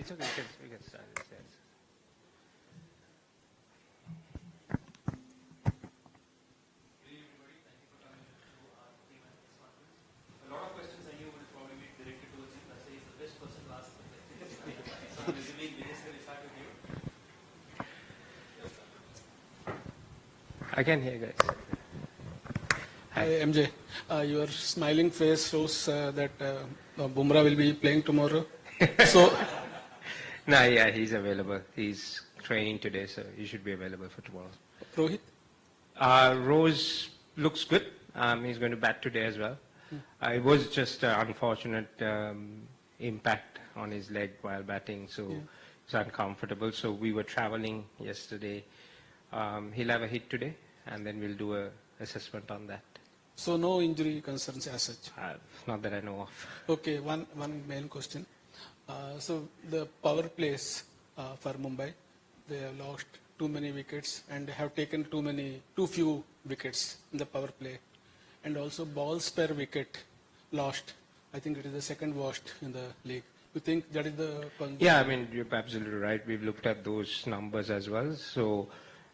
It's okay, we can start it. Yes. A lot of questions I knew would probably be directed towards you. That's why he's the best person to ask the questions. So I'm assuming Vinesh will start with you. I can hear, guys. Hi, MJ. Your smiling face shows that Bumrah will be playing tomorrow. So, No, yeah, he's available. He's training today, so he should be available for tomorrow. Rohit? Rose looks good. He's going to bat today as well. It was just an unfortunate impact on his leg while batting, so it's uncomfortable. So we were traveling yesterday. He'll have a hit today, and then we'll do a assessment on that. So no injury concerns as such? Not that I know of. Okay, one main question. So the power plays for Mumbai, they have lost too many wickets and have taken too few wickets in the power play. And also balls per wicket lost. I think it is the second worst in the league. You think that is the... Yeah, I mean, you're absolutely right. We've looked at those numbers as well. So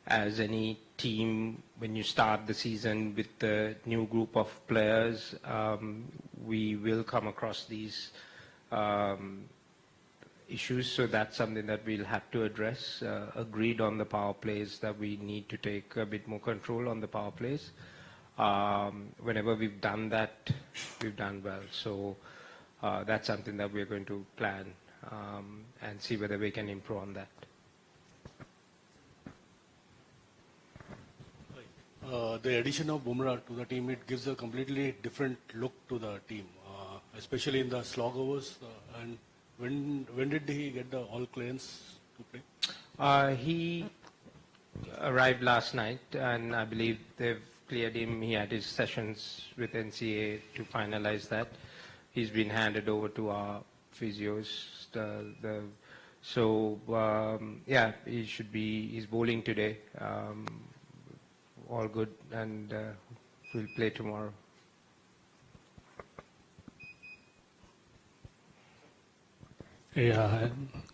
as any team, when you start the season with the new group of players, we will come across these issues. So that's something that we'll have to address. Agreed on the power plays that we need to take a bit more control on the power plays. Whenever we've done that, we've done well. So that's something that we're going to plan and see whether we can improve on that. The addition of Bumrah to the team, it gives a completely different look to the team, especially in the slog overs. And when did he get the all clearance to play? He arrived last night, and I believe they've cleared him. He had his sessions with NCA to finalize that. He's been handed over to our physios. Yeah, he should be. He's bowling today. All good, and we'll play tomorrow. Yeah,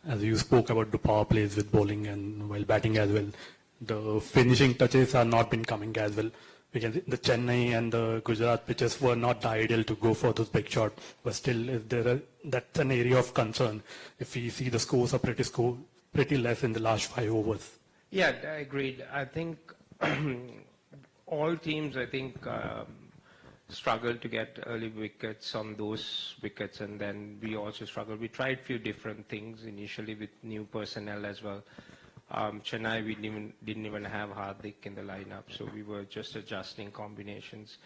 as you spoke about the power plays with bowling and while batting as well, the finishing touches are not been coming as well. We can see the Chennai and the Gujarat pitches were not the ideal to go for those big shots, but still, that's an area of concern. If we see the scores are pretty less in the last 5 overs. Yeah, I agreed. I think all teams, struggle to get early wickets on those wickets, and then we also struggled. We tried a few different things initially with new personnel as well. Chennai, we didn't even have Hardik in the lineup, so we were just adjusting combinations.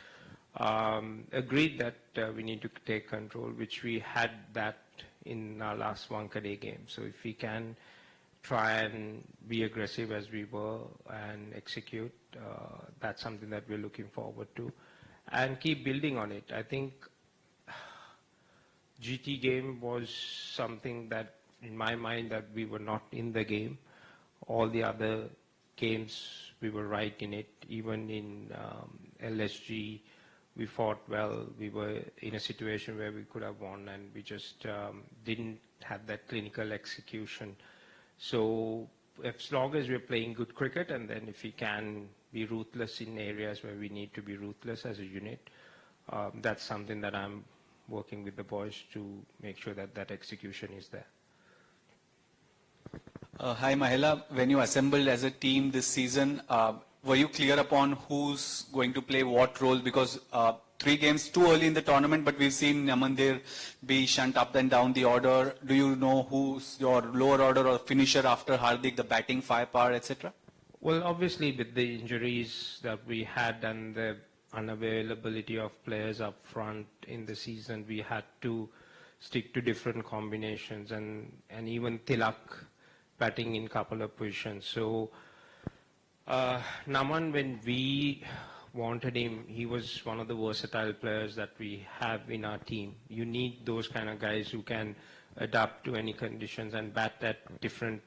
Agreed that we need to take control, which we had that in our last Wankhede game. So if we can try and be aggressive as we were and execute, that's something that we're looking forward to. And keep building on it. I think GT game was something that, in my mind, that we were not in the game. All the other games, we were right in it. Even in LSG, we fought well. We were in a situation where we could have won, and we just didn't have that clinical execution. So as long as we're playing good cricket, and then if we can be ruthless in areas where we need to be ruthless as a unit, that's something that I'm working with the boys to make sure that that execution is there. Hi Mahela, when you assembled as a team this season, were you clear upon who's going to play what role? Because 3 games too early in the tournament, but we've seen Namandir be shunt up and down the order. Do you know who's your lower order or finisher after Hardik, the batting firepower, etc.? Well, obviously with the injuries that we had and the unavailability of players up front in the season, we had to stick to different combinations, and even Tilak batting in couple of positions. So Naman, when we wanted him, he was one of the versatile players that we have in our team. You need those kind of guys who can adapt to any conditions and bat at different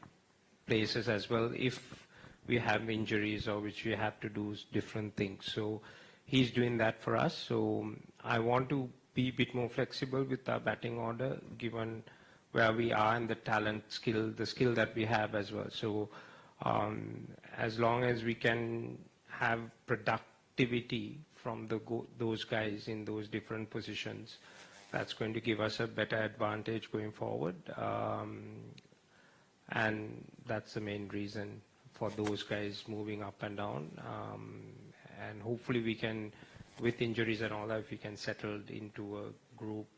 places as well if we have injuries or which we have to do different things. So he's doing that for us. So I want to be a bit more flexible with our batting order given where we are and the the skill that we have as well. So as long as we can have productivity from those guys in those different positions, that's going to give us a better advantage going forward. And that's the main reason for those guys moving up and down. And hopefully we can, with injuries and all that, if we can settle into a group,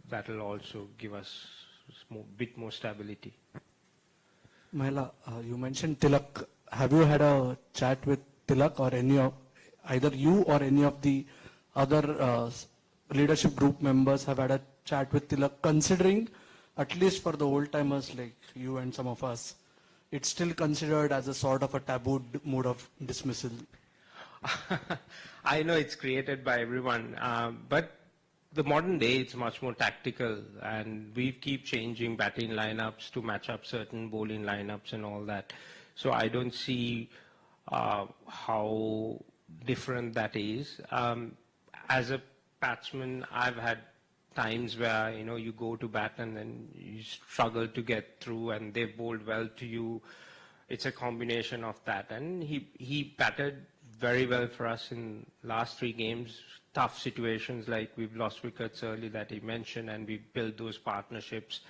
that'll also give us a bit more stability. Mahela, you mentioned Tilak. Have you had a chat with Tilak or either you or any of the other leadership group members have had a chat with Tilak, considering, at least for the old timers like you and some of us, it's still considered as a sort of a taboo mode of dismissal? I know it's created by everyone, but the modern day it's much more tactical, and we keep changing batting lineups to match up certain bowling lineups and all that. So I don't see how different that is. As a batsman, I've had times where you go to bat and then you struggle to get through, and they bowled well to you. It's a combination of that, and he batted very well for us in last 3 games. Tough situations, like we've lost wickets early that he mentioned, and we built those partnerships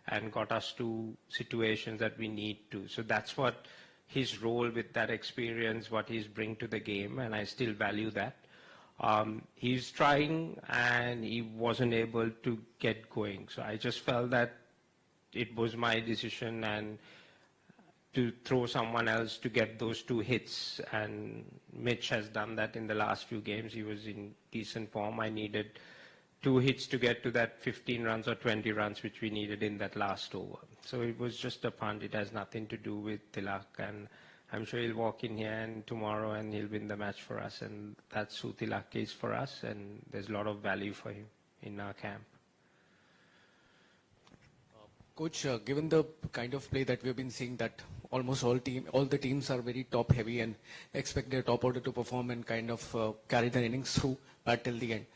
and got us to situations that we need to. So that's what his role with that experience, what he's bring to the game, and I still value that. He's trying and he wasn't able to get going. So I just felt that it was my decision and to throw someone else to get those 2 hits. And Mitch has done that in the last few games. He was in decent form. I needed 2 hits to get to that 15 runs or 20 runs, which we needed in that last over. So it was just a punt. It has nothing to do with Tilak. And I'm sure he'll walk in here and tomorrow and he'll win the match for us. And that's who Tilak is for us. And there's a lot of value for him in our camp. Coach, given the kind of play that we've been seeing, that almost all the teams are very top heavy and expect their top order to perform and kind of carry their innings through bat till the end.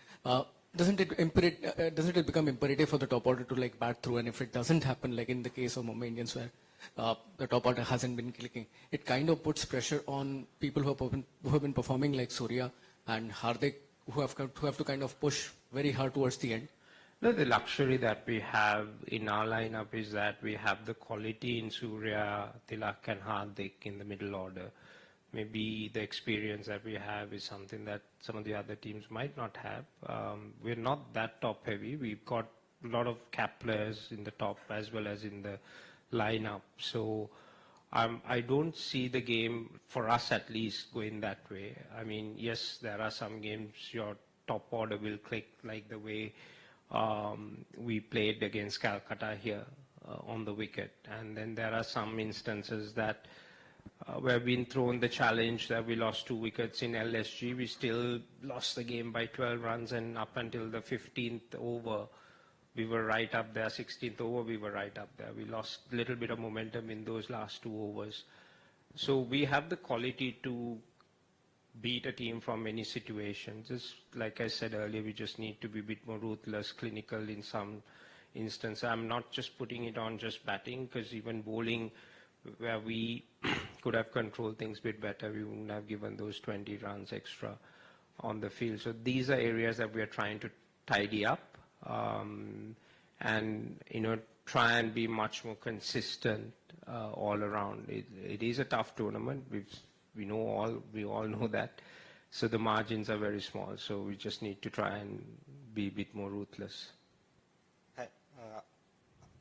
Doesn't it become imperative for the top order to like bat through? And if it doesn't happen, like in the case of Mumbai Indians, where the top order hasn't been clicking, it kind of puts pressure on people who have been performing like Surya and Hardik, who have to kind of push very hard towards the end. No, the luxury that we have in our lineup is that we have the quality in Surya, Tilak and Hardik in the middle order. Maybe the experience that we have is something that some of the other teams might not have. We're not that top heavy. We've got a lot of cap players in the top as well as in the lineup. So I don't see the game, for us at least, going that way. I mean, yes, there are some games your top order will click, like the way we played against Calcutta here on the wicket. And then there are some instances that we've been thrown the challenge that we lost 2 wickets in LSG. We still lost the game by 12 runs, and up until the 15th over, we were right up there. 16th over, we were right up there. We lost a little bit of momentum in those last 2 overs. So we have the quality to beat a team from any situation. Just like I said earlier, we just need to be a bit more ruthless, clinical in some instance. I'm not just putting it on just batting, because even bowling, where we could have controlled things a bit better, we wouldn't have given those 20 runs extra on the field. So these are areas that we are trying to tidy up and try and be much more consistent all around. It is a tough tournament. We all know that. So the margins are very small. So we just need to try and be a bit more ruthless. Hi.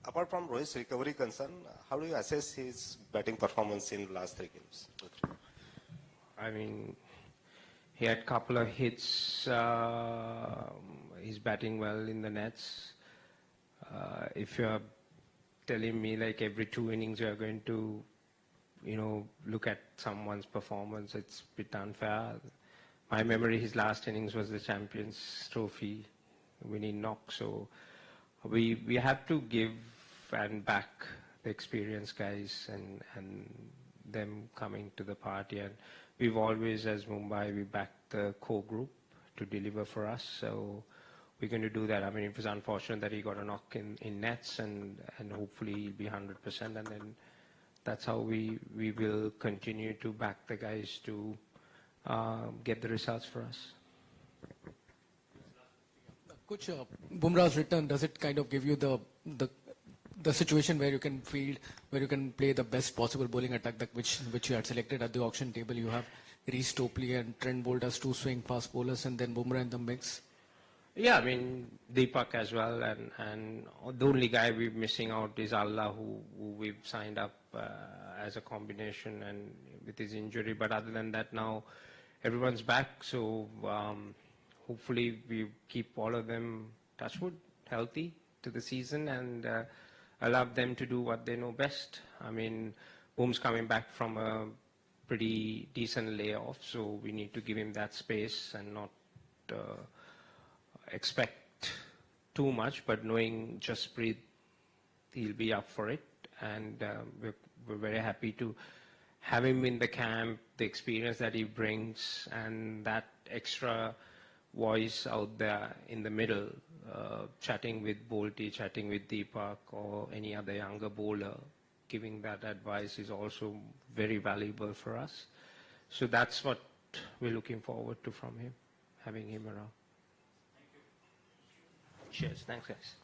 Apart from Rohit's recovery concern, how do you assess his batting performance in the last 3 games? I mean, he had a couple of hits. He's batting well in the nets. If you're telling me like every 2 innings you're going to look at someone's performance, it's a bit unfair. My memory, his last innings was the Champions Trophy winning knock. So we have to give and back the experienced guys and them coming to the party. And we've always, as Mumbai, we back the core group to deliver for us. So we're going to do that. I mean, it was unfortunate that he got a knock in nets, and hopefully he'll be 100%, and then that's how we will continue to back the guys to get the results for us. Coach, Bumrah's return, does it kind of give you the situation where you can field, where you can play the best possible bowling attack that which you had selected at the auction table? You have Reece Topley and Trent Bolt as two swing fast bowlers, and then Bumrah in the mix. Yeah, I mean, Deepak as well, and the only guy we're missing out is Allah, who we've signed up as a combination and with his injury. But other than that, now everyone's back, so hopefully we keep all of them, touch wood, healthy to the season, and allow them to do what they know best. I mean, Boom's coming back from a pretty decent layoff, so we need to give him that space and not expect too much, but knowing Jasprit, he'll be up for it, and we're very happy to have him in the camp, the experience that he brings, and that extra voice out there in the middle, chatting with Bolty, chatting with Deepak or any other younger bowler, giving that advice is also very valuable for us. So that's what we're looking forward to from him, having him around. Cheers. Thanks, guys.